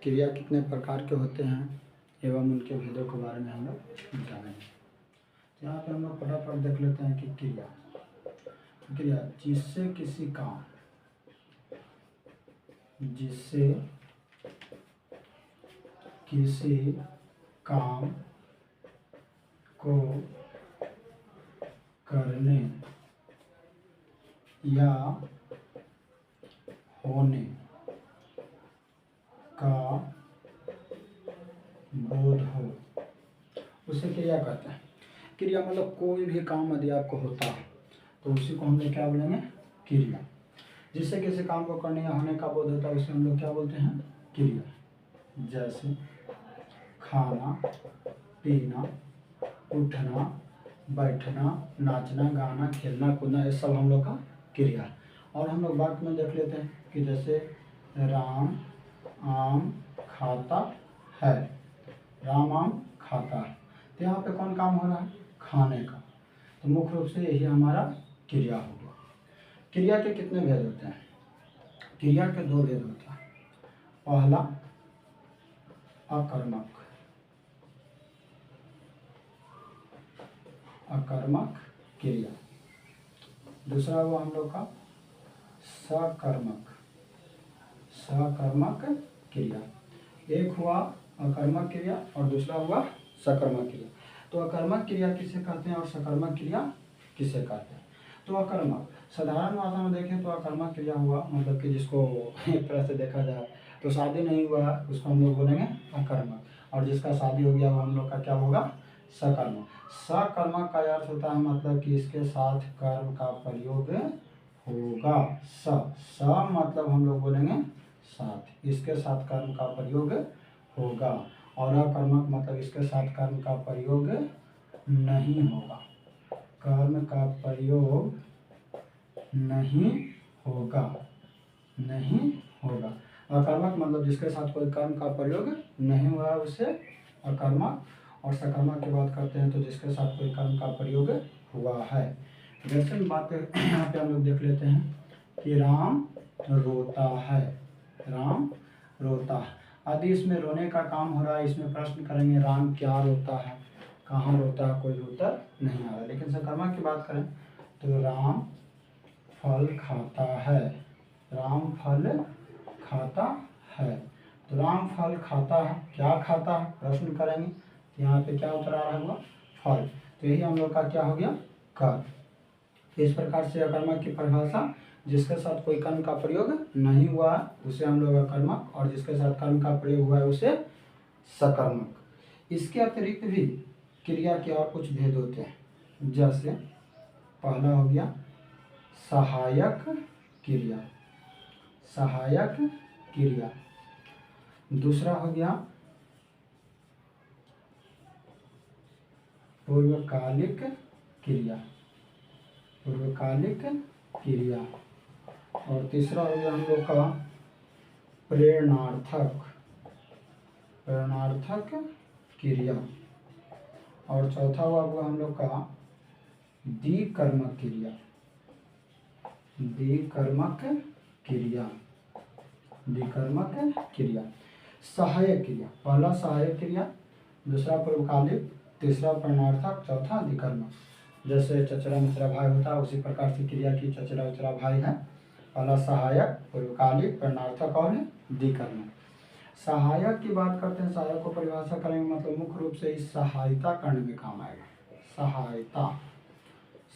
क्रिया कितने प्रकार के होते हैं एवं उनके भेदों के बारे में हम लोग जानेंगे। यहाँ पे हम लोग फटाफट देख लेते हैं कि क्रिया क्रिया जिससे किसी काम को करने या होने का बोध हो उसे क्रिया कहते हैं। क्रिया मतलब कोई भी काम यदि आपको होता है तो उसी को हम लोग क्या बोलेंगे? क्रिया। जिससे किसी काम को करने या होने का बोध होता है उसे हम लोग क्या बोलते हैं? क्रिया। जैसे खाना, पीना, उठना, बैठना, नाचना, गाना, खेलना, कूदना, ये सब हम लोग का क्रिया। और हम लोग वाक्य में देख लेते हैं कि जैसे राम आम खाता है, राम आम खाता है। तो यहाँ पे कौन काम हो रहा है? खाने का। तो मुख्य रूप से यही हमारा क्रिया हो गया। क्रिया के कितने भेद होते हैं? क्रिया के दो भेद होते हैं। पहला अकर्मक क्रिया, दूसरा हुआ हम लोग का सकर्मक क्रिया। एक हुआ अकर्मक क्रिया और दूसरा हुआ सकर्मक क्रिया। तो अकर्मक क्रिया किसे कहते हैं और सकर्मक क्रिया किसे कहते हैं? तो अकर्मक साधारण भाषा में देखें तो अकर्मक क्रिया हुआ मतलब कि जिसको एक तरह से देखा जाए तो शादी नहीं हुआ उसको हम लोग बोलेंगे अकर्मक, और जिसका शादी हो गया वो हम लोग का क्या होगा? सकर्मक। सकर्मक का अर्थ होता है मतलब कि इसके साथ कर्म का प्रयोग होगा। स मतलब हम लोग बोलेंगे साथ, इसके साथ कर्म का प्रयोग होगा। और अकर्मक मतलब इसके साथ कर्म का प्रयोग नहीं होगा, कर्म का प्रयोग नहीं होगा। अकर्मक मतलब जिसके साथ कोई कर्म का प्रयोग नहीं हुआ उसे अकर्मक, और सकर्मक की बात करते हैं तो जिसके साथ कोई कर्म का प्रयोग हुआ है। जैसे बात यहाँ पे हम लोग देख लेते हैं कि राम रोता है, राम रोता है। यदि इसमें रोने का काम हो रहा है, इसमें प्रश्न करेंगे राम क्या रोता है, कहाँ रोता है, कोई उत्तर नहीं आ रहा। लेकिन सकर्मक की बात करें तो राम फल खाता है, राम फल खाता है। तो राम फल खाता है, क्या खाता है प्रश्न करेंगे तो यहाँ पे क्या उत्तर आ रहा होगा? फल। तो यही हम लोग का क्या हो गया? कर्म। इस प्रकार से अकर्मक की परिभाषा जिसके साथ कोई कर्म का प्रयोग नहीं हुआ है उसे हम लोग अकर्मक, और जिसके साथ कर्म का प्रयोग हुआ है उसे सकर्मक। इसके अतिरिक्त भी क्रिया के और कुछ भेद होते हैं। जैसे पहला हो गया सहायक क्रिया, दूसरा हो गया पूर्वकालिक क्रिया, और तीसरा हो गया हम लोग का प्रेरणार्थक क्रिया, और चौथा हुआ हम लोग का द्विकर्मक क्रिया। सहायक क्रिया, पहला सहायक क्रिया, दूसरा पूर्वकालिक, तीसरा प्रेरणार्थक, चौथा द्विकर्मक। जैसे चचरा मचरा भाई होता है उसी प्रकार से क्रिया की चचरा उचरा भाई है। पहला सहायक, पूर्वकालिक, प्रेरणार्थक और द्विकर्मक। सहायक की बात करते हैं, सहायक को परिभाषा करेंगे मतलब मुख्य रूप से इस सहायता करने में काम आएगा।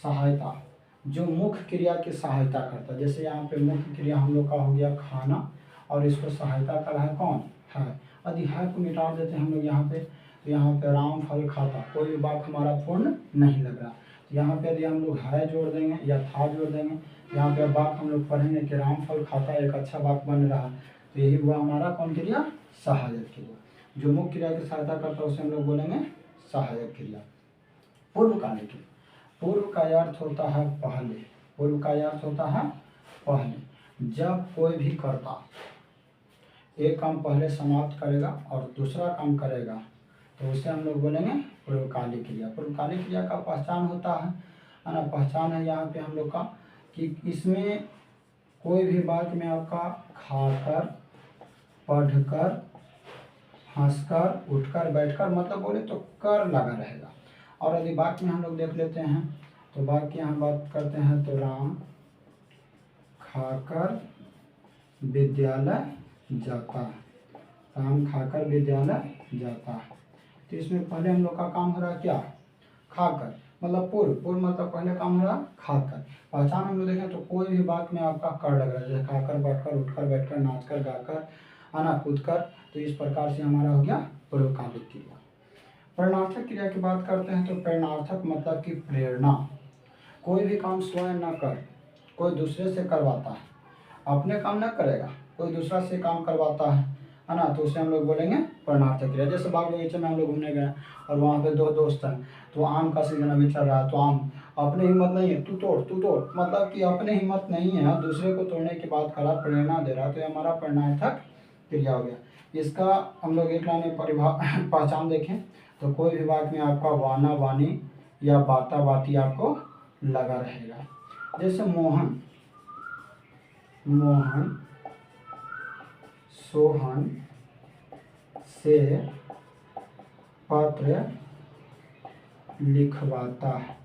सहायता जो मुख्य क्रिया की सहायता करता है। जैसे यहाँ पे मुख्य क्रिया हम लोग का हो गया खाना, और इसको सहायता कर रहा है कौन? है। यदि है को मिटा देते हैं हम लोग यहाँ पे, तो यहाँ पे राम फल खाता, कोई भी वाक्य हमारा पूर्ण नहीं लग रहा। तो यहाँ पे यदि हम लोग है जोड़ देंगे या था जोड़ देंगे, यहाँ पे वाक्य हम लोग पढ़ेंगे कि राम फल खाता, एक अच्छा वाक्य बन रहा। तो यही हुआ हमारा कौन क्रिया? सहायक क्रिया। जो मुख्य क्रिया की सहायता करता है उसे हम लोग बोलेंगे सहायक क्रिया। पूर्वकालिक क्रिया, पूर्व का अर्थ होता है पहले। जब कोई भी कर्ता एक काम पहले समाप्त करेगा और दूसरा काम करेगा तो उसे हम लोग बोलेंगे पूर्वकालिक क्रिया। पूर्वकालिक क्रिया का पहचान होता है ना, पहचान है यहाँ पे हम लोग का कि इसमें कोई भी वाक्य में आपका खाकर, पढ़कर, हंसकर, उठकर, बैठकर, मतलब बोले तो कर लगा रहेगा। और यदि वाक्य में हम लोग देख लेते हैं तो वाक्य यहाँ बात करते हैं तो राम खाकर विद्यालय जाता, राम खाकर विद्यालय जाता। तो इसमें पहले हम लोग का काम हो रहा क्या, खाकर, मतलब पूर्व, पूर्व मतलब पहले काम हो रहा खाकर। पहचान हम लोग देखें तो कोई भी वाक्य में आपका कर लग रहा है, जैसे खाकर, बैठकर, उठकर, बैठकर, नाचकर, गाकर, है ना, कूदकर, तो इस प्रकार से हमारा हो गया पूर्वकालिक क्रिया। प्रेरणार्थक क्रिया की बात करते हैं तो प्रेरणार्थक मतलब कि प्रेरणा, कोई भी काम स्वयं न कर कोई दूसरे से करवाता है, अपने काम न करेगा कोई दूसरा से काम करवाता है ना, तो उसे हम लोग बोलेंगे प्रेरणार्थक क्रिया। जैसे बाग बगीचे में हम लोग घूमने गए और वहाँ पे दो दोस्त हैं, तो आम का सीजन अभी चल रहा है, तो आम अपने हिम्मत नहीं है, तू तोड़ तू तोड़, मतलब कि अपने हिम्मत नहीं है, दूसरे को तोड़ने की बात करा, प्रेरणा दे रहा, तो ये हमारा प्रेरणार्थक क्रिया हो गया। इसका हम लोग एक लाइन में पहचान देखें तो कोई भी वाक्य में आपका वाना वानी या बाता बाती आपको लगा रहेगा। जैसे मोहन, मोहन सोहन से पत्र लिखवाता है,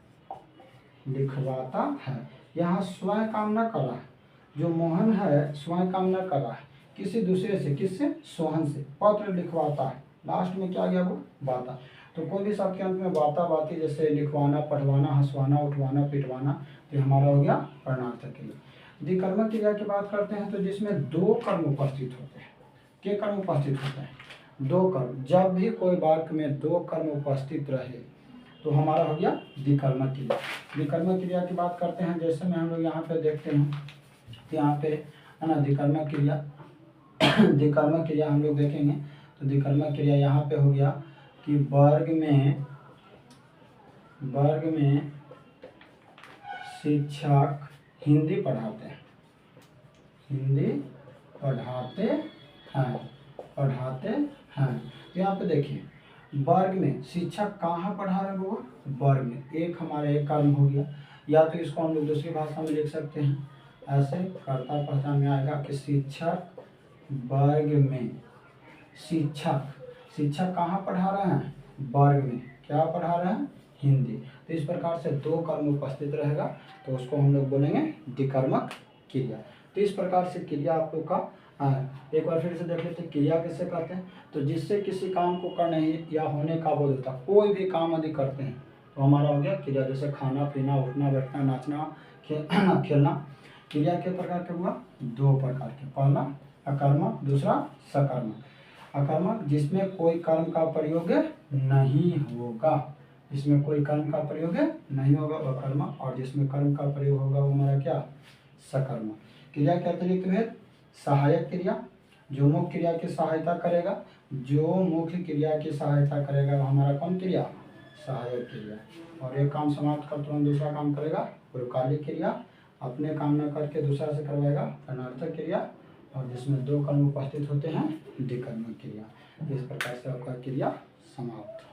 लिखवाता है। यहाँ स्वयं काम न कर रहा है, जो मोहन है स्वयं काम न कर रहा है, किसी दूसरे से, किससे, सोहन से पत्र लिखवाता है। लास्ट में क्या गया, वो बाता। तो कोई भी शब्द के अंत में बाता बाती, जैसे लिखवाना, पढ़वाना, हंसवाना, उठवाना, पिटवाना, तो हमारा हो गया प्रेरणार्थक क्रिया। द्विकर्मक क्रिया की बात करते हैं तो जिसमें दो कर्म उपस्थित होते हैं। क्या कर्म उपस्थित होते हैं, दो कर्म। जब भी कोई वाक्य में दो कर्म उपस्थित रहे तो हमारा हो गया द्विकर्मक क्रिया। द्विकर्मक क्रिया की बात करते हैं, जैसे में हम लोग यहाँ पे देखते हैं, यहाँ पे है ना द्विकर्मक क्रिया, द्विकर्मक क्रिया हम लोग देखेंगे तो द्विकर्मक क्रिया यहाँ पे हो गया कि वर्ग में शिक्षक हिंदी पढ़ाते हैं, हिंदी पढ़ाते हैं। तो यहाँ पे देखिए वर्ग में शिक्षक कहाँ पढ़ा रहे वो, वर्ग में, एक हमारा एक कर्म हो गया। या तो इसको हम लोग दूसरी भाषा में लिख सकते हैं ऐसे, कर्ता पहचान में आएगा कि शिक्षक वर्ग में, शिक्षक कहाँ पढ़ा रहे हैं, वर्ग में, क्या पढ़ा रहे हैं, हिंदी। तो इस प्रकार से दो कर्म उपस्थित रहेगा तो उसको हम लोग बोलेंगे द्विकर्मक क्रिया। तो इस प्रकार से क्रिया आप लोग का एक बार फिर से देख लेते हैं, क्रिया किसे कहते हैं, तो जिससे किसी काम को करने या होने का बोध होता, कोई भी काम यदि करते हैं तो हमारा हो गया क्रिया। जैसे खाना पीना, उठना बैठना, नाचना, खेलना। क्रिया के प्रकार के हुआ, दो प्रकार के, पहला अकर्मक, दूसरा सकर्मक। अकर्मक जिसमें कोई कर्म का प्रयोग नहीं होगा, जिसमें कोई कर्म का प्रयोग नहीं होगा वह कर्मक, और जिसमें कर्म का प्रयोग होगा वो हमारा क्या, सकर्मक। क्रिया के अतिरिक्त में सहायक क्रिया, जो मुख्य क्रिया की सहायता करेगा, जो मुख्य क्रिया की सहायता करेगा वो हमारा कौन क्रिया, सहायक क्रिया। और एक काम समाप्त कर तुरंत दूसरा काम करेगा, पूर्वकालिक क्रिया, अपने काम न करके दूसरा से करवाएगा, प्रेरणार्थक क्रिया, और जिसमें दो कर्म उपस्थित होते हैं द्विकर्मक क्रिया। इस प्रकार से आपका क्रिया समाप्त।